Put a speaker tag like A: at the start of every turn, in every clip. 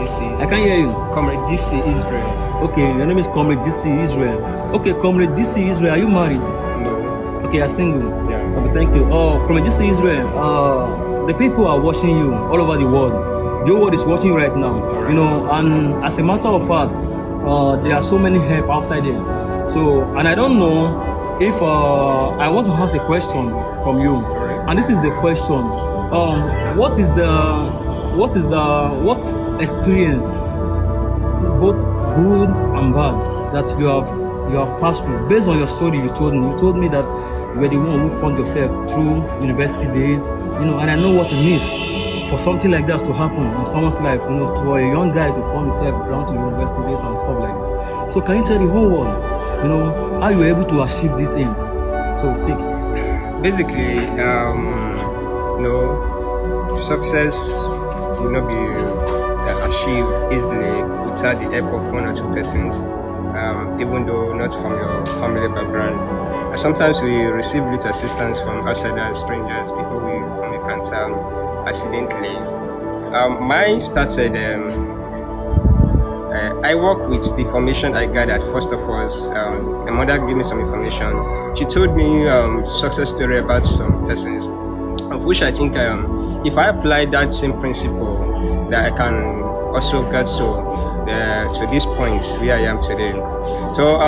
A: DC.
B: I can't hear you.
A: Comrade DC Israel.
B: Okay, your name is Comrade DC Israel. Okay, Comrade DC Israel, are you married?
A: No.
B: Okay, you're single.
A: Yeah.
B: Okay, thank you. Comrade DC Israel, the people are watching you all over the world. The whole world is watching you right now.
A: Right.
B: You know, and as a matter of fact, there are so many help outside there. So, and I don't know if I want to ask a question from you.
A: Right.
B: And this is the question. What experience, both good and bad, that you have passed through? Based on your story, you told me that you were the one who found yourself through university days, you know, and I know what it means for something like that to happen in someone's life, you know, to a young guy to find himself down to university days and stuff like this. So can you tell the whole world, you know, how you were able to achieve this aim? So take it.
A: Basically, success will not be achieved easily without the help of one or two persons, even though not from your family background. And sometimes we receive little assistance from outsiders, strangers, people we encounter accidentally. Mine started. I work with the information I gathered. First of all, my mother gave me some information. She told me success story about some persons, of which I think if I apply that same principle, that I can also get to this point where I am today. So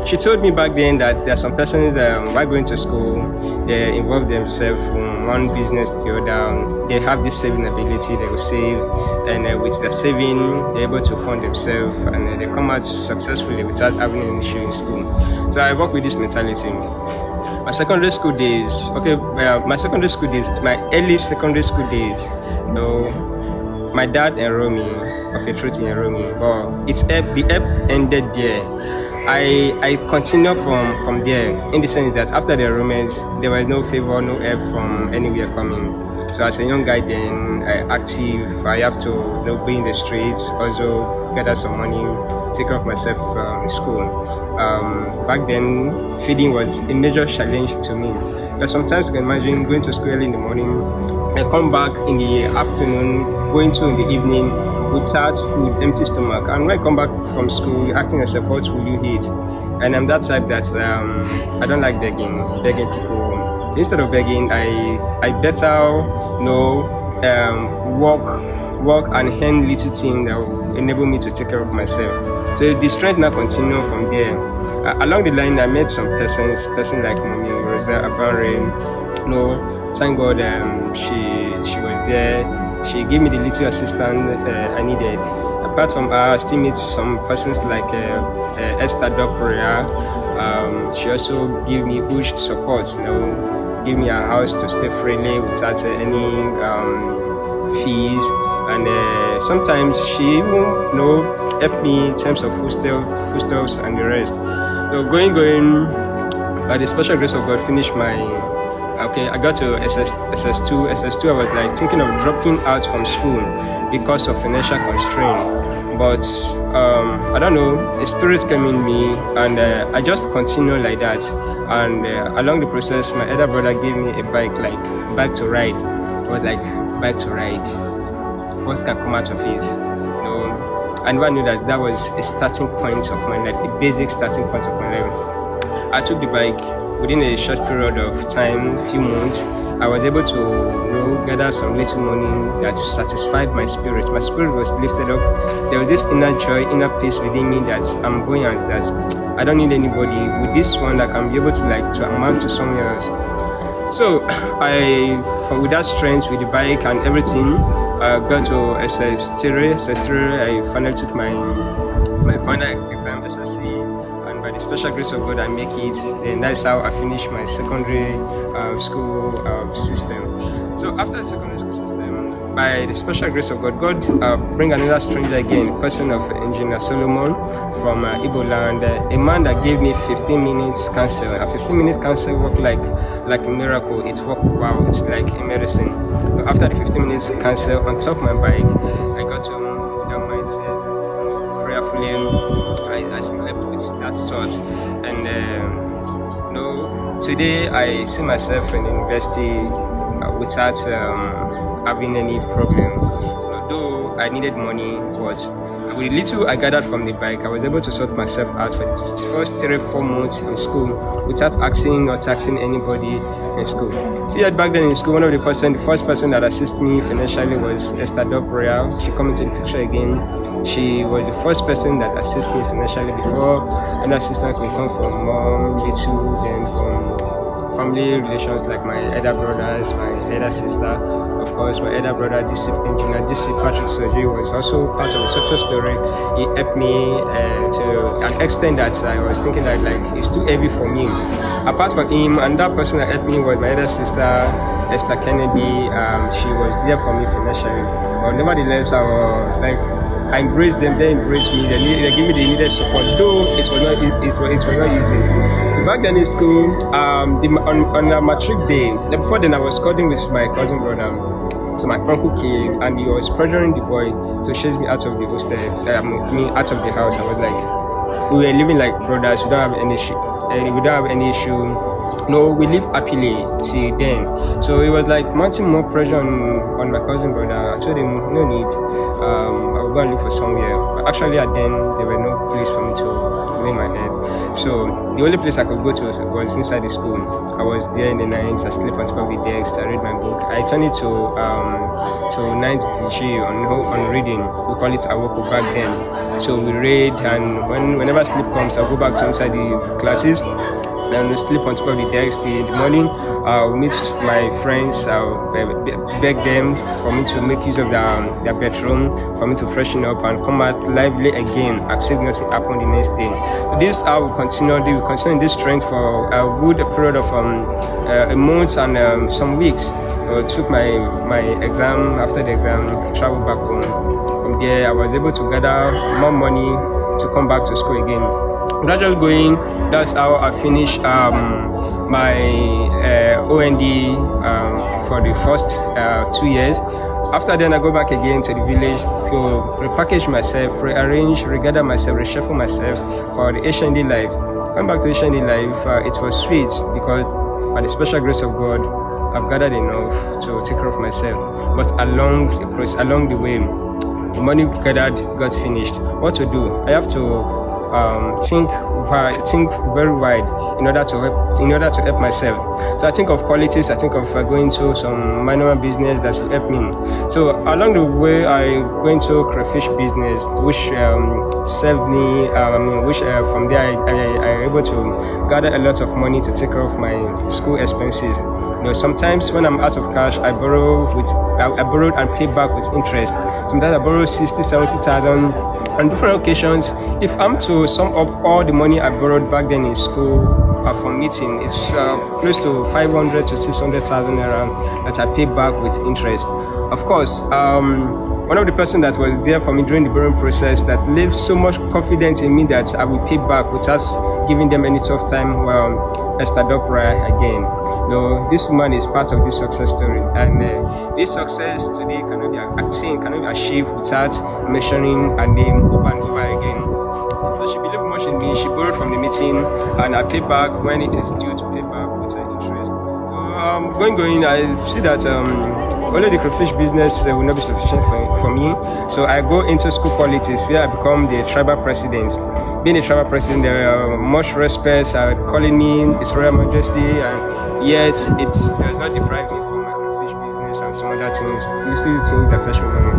A: she told me back then that there are some persons that while going to school, they involve themselves from one business to the other. They have this saving ability, they will save, and with their saving, they're able to fund themathemselves, and they come out successfully without having an issue in school. So I work with this mentality. My secondary school days, my early secondary school days, my dad enrolled me, of a truth he enrolled me, but the help ended there. I continued from there, in the sense that after the enrollment, there was no favor, no help from anywhere coming. So as a young guy then, active, I have to be in the streets, also gather some money, take care of myself in school. Back then, feeding was a major challenge to me. But sometimes you can imagine going to school early in the morning, I come back in the afternoon, going to in the evening without food, empty stomach. And when I come back from school, you're asking yourself, what will you eat? And I'm that type that I don't like begging people. Instead of begging, I better work and earn little things that will enable me to take care of myself. So the strength now continue from there. Along the line, I met some persons like Mommy Rosa Abanre. Thank God she was there. She gave me the little assistance I needed. Apart from her, I still meet some persons like Esther Doporia. She also gave me huge support. Give me a house to stay freely without any fees, and sometimes she even helped me in terms of foodstuffs and the rest. So going, by the special grace of God, finished my. I got to SS2. SS2, I was like thinking of dropping out from school because of financial constraint. But I don't know, a spirit came in me, and I just continued like that. And along the process, my elder brother gave me a bike to ride. I was like, bike to ride. What can come out of it? I never knew that was a starting point of my life, a basic starting point of my life. I took the bike. Within a short period of time, few months, I was able to gather some little money that satisfied my spirit. My spirit was lifted up. There was this inner joy, inner peace within me that I'm going at, that I don't need anybody. With this one, I can be able to amount to someone else. So with that strength, with the bike and everything, I got to SS3. I finally took my final exam, SSC. By the special grace of God, I make it, and that's how I finished my secondary school system. So after the secondary school system, by the special grace of God, God bring another stranger again, person of Engineer Solomon from Igbo land, a man that gave me 15 minutes counsel. A 15 minutes counsel worked like a miracle. It worked wow, it's like a medicine. So after the 15 minutes counsel on top of my bike, I got to that mindset. Prayerfully, I slept with that thought, and today I see myself in university without having any problem. Though I needed money, but with the little I gathered from the bike, I was able to sort myself out for the first 3-4 months in school without asking or taxing anybody in school. See that back then in school, the first person that assisted me financially was Esther Dop Royal. She come into the picture again. She was the first person that assisted me financially before another assistant could come from mom, little, then from family relations like my elder brothers, my elder sister, of course, my elder brother, DC engineer, DC Patrick Surgery was also part of the success story. He helped me to an extent that I was thinking that like it's too heavy for me. Apart from him, another person that helped me was my elder sister, Esther Kennedy. She was there for me financially, but nevertheless, I embraced them, they embraced me, they gave me the needed support, though it was not easy. Back then in school, on a matric day, before then I was studying with my cousin brother. So my uncle came and he was pressuring the boy to chase me out of the hostel, out of the house. I was like, we were living like brothers, we don't have any issue. No, we live happily till then. So it was like mounting more pressure on my cousin brother. I told him, no need, I will go and look for somewhere. Actually, at then, there were no place for me to lay my head. So the only place I could go to was inside the school. I was there in the nights, I slept on top of the desk, I read my book. I turned it to 9th PG on reading. We call it Awoko back then. So we read, and whenever sleep comes, I'll go back to inside the classes. Then we sleep on top of the desk till in the morning. I'll meet my friends. I'll beg them for me to make use of their bedroom, for me to freshen up and come out lively again, as if nothing happened the next day. This I will continue. We will continue this trend for a good period of a month and some weeks. I took my exam. After the exam, I traveled back home. From there, I was able to gather more money to come back to school again. Gradually going, that's how I finished my OND for the first 2 years. After then, I go back again to the village to repackage myself, rearrange, regather myself, reshuffle myself for the HND life. Coming back to HND life, it was sweet because by the special grace of God, I've gathered enough to take care of myself. But along the way, the money gathered got finished. What to do? I have to think very wide in order to help myself. So I think of qualities, I think of going to some manual business that will help me. So along the way, I went to crayfish business, which served me. From there I was able to gather a lot of money to take care of my school expenses. Sometimes when I'm out of cash, I borrowed and paid back with interest. Sometimes I borrow 60,000-70,000. On different occasions, if I'm to sum up all the money I borrowed back then in school for meeting, it's close to 500 to 600,000 naira that I paid back with interest. Of course, one of the person that was there for me during the borrowing process that lived so much confidence in me that I will pay back without giving them any tough time, Esther Dopra again. This woman is part of this success story, and this success today cannot be achieved without mentioning her name over and over again. So she believed much in me. She borrowed from the meeting, and I pay back when it is due to pay back with interest. So going, I see that only the crayfish business will not be sufficient for me. So I go into school politics where I become the tribal president. Being a tribal president, there are much respect, calling me His Royal Majesty, and yet it does not deprive me from my crayfish business and some other things. You still things that fetch me money.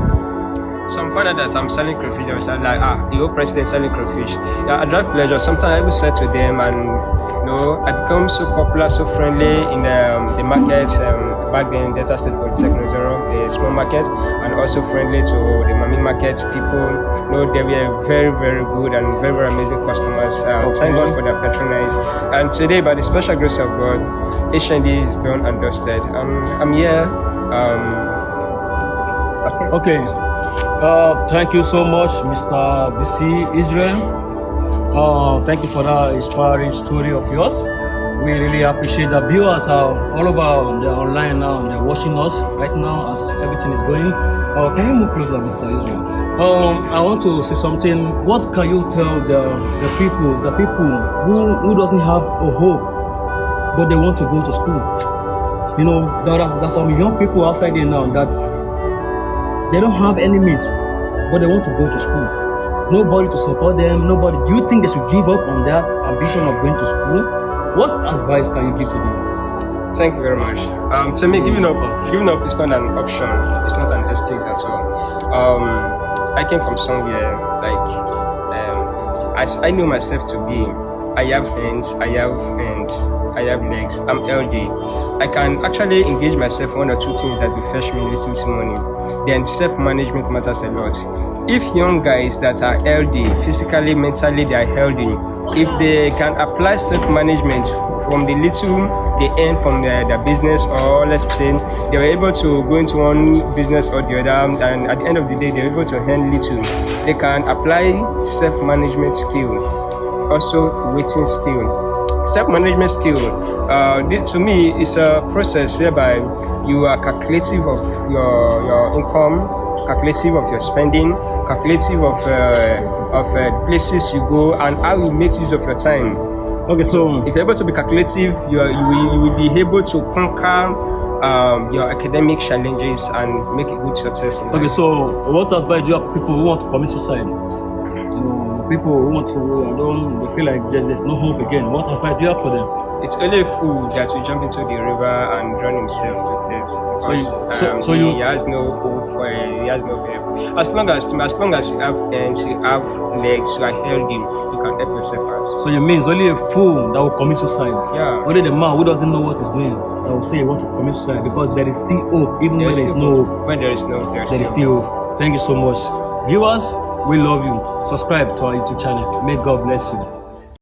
A: Some find out that I'm selling crayfish, I was like, the old president selling crayfish. Yeah, I drive pleasure. Sometimes I even say to them, and I become so popular, so friendly in the markets. Back then, Delta State Polytechnic Zero, the small market, and also friendly to the Mami market people. They were very, very good and very, very amazing customers. Thank God for their patronage. And today, by the special grace of God, HND is done and dusted. I'm here.
B: Okay. Thank you so much, Mr. DC Israel. Thank you for that inspiring story of yours. We really appreciate the viewers are all over. They're online now and they're watching us right now as everything is going. Can you move closer, Mr. Israel? I want to say something. What can you tell the people who doesn't have a hope but they want to go to school? There are some young people outside there now that they don't have any means but they want to go to school. Nobody to support them. Nobody. Do you think they should give up on that ambition of going to school? What advice can you give to them?
A: Thank you very much. To me, giving up is not an option. It's not an excuse at all. I came from somewhere I know myself to be. I have hands, I have legs. I'm LD. I can actually engage myself in one or two things that will fetch me little money. Then self-management matters a lot. If young guys that are LD, physically, mentally, they are healthy, if they can apply self-management from the little they earn from their business, or let's say they were able to go into one business or the other, and at the end of the day they're able to earn little, they can apply self-management skill, also waiting skill. Self-management skill, to me, is a process whereby you are calculative of your income, calculative of your spending, calculative of places you go, and how you make use of your time.
B: Okay, so
A: if you're able to be calculative, you will be able to conquer your academic challenges and make a good success in life.
B: okay, so what advice do you have for people who want to commit suicide? You know, people who want to they feel like there's no hope again. What advice do you have for them?
A: It's only a fool that will jump into the river and drown himself to death. Because he has no hope, he has no help. As long as you have hands, you have legs, you are healthy, you can help yourself out.
B: So you mean it's only a fool that will commit suicide?
A: Yeah.
B: Only the man who doesn't know what he's doing that will say he wants to commit suicide, because there is still hope, even when there is no hope.
A: When there is no, there
B: is still hope. Thank you so much. Viewers, we love you. Subscribe to our YouTube channel. May God bless you.